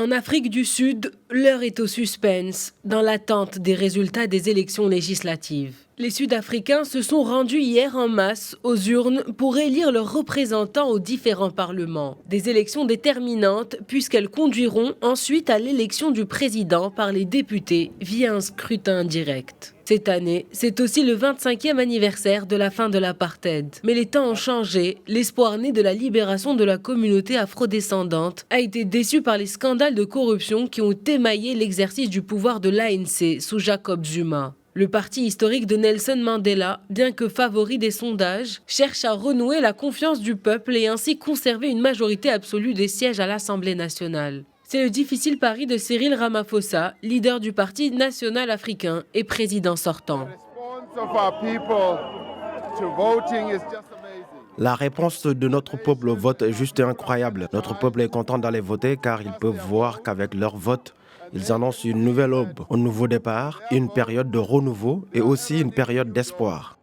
En Afrique du Sud, l'heure est au suspense, dans l'attente des résultats des élections législatives. Les Sud-Africains se sont rendus hier en masse aux urnes pour élire leurs représentants aux différents parlements. Des élections déterminantes puisqu'elles conduiront ensuite à l'élection du président par les députés via un scrutin direct. Cette année, c'est aussi le 25e anniversaire de la fin de l'apartheid. Mais les temps ont changé. L'espoir né de la libération de la communauté afrodescendante a été déçu par les scandales de corruption qui ont émaillé l'exercice du pouvoir de l'ANC sous Jacob Zuma. Le parti historique de Nelson Mandela, bien que favori des sondages, cherche à renouer la confiance du peuple et ainsi conserver une majorité absolue des sièges à l'Assemblée nationale. C'est le difficile pari de Cyril Ramaphosa, leader du Parti national africain et président sortant. La réponse de notre peuple au vote est juste incroyable. Notre peuple est content d'aller voter car ils peuvent voir qu'avec leur vote, ils annoncent une nouvelle aube, un nouveau départ, une période de renouveau et aussi une période d'espoir.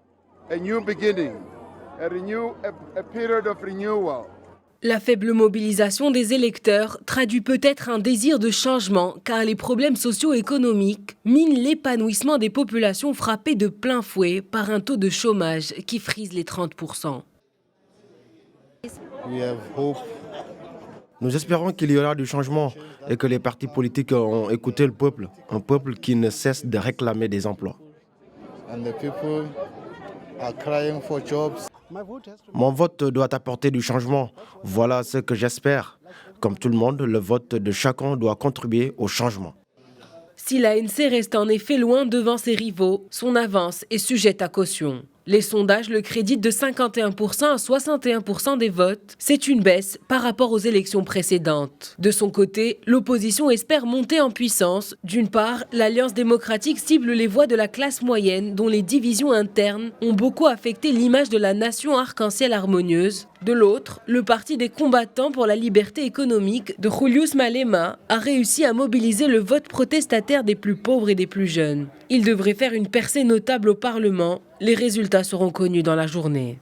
La faible mobilisation des électeurs traduit peut-être un désir de changement car les problèmes socio-économiques minent l'épanouissement des populations frappées de plein fouet par un taux de chômage qui frise les 30%. Nous espérons qu'il y aura du changement et que les partis politiques ont écouté le peuple, un peuple qui ne cesse de réclamer des emplois. Mon vote doit apporter du changement. Voilà ce que j'espère. Comme tout le monde, le vote de chacun doit contribuer au changement. Si l'ANC reste en effet loin devant ses rivaux, son avance est sujette à caution. Les sondages le créditent de 51% à 61% des votes. C'est une baisse par rapport aux élections précédentes. De son côté, l'opposition espère monter en puissance. D'une part, l'Alliance démocratique cible les voix de la classe moyenne dont les divisions internes ont beaucoup affecté l'image de la nation arc-en-ciel harmonieuse. De l'autre, le Parti des combattants pour la liberté économique de Julius Malema a réussi à mobiliser le vote protestataire des plus pauvres et des plus jeunes. Il devrait faire une percée notable au Parlement. Les résultats seront connus dans la journée.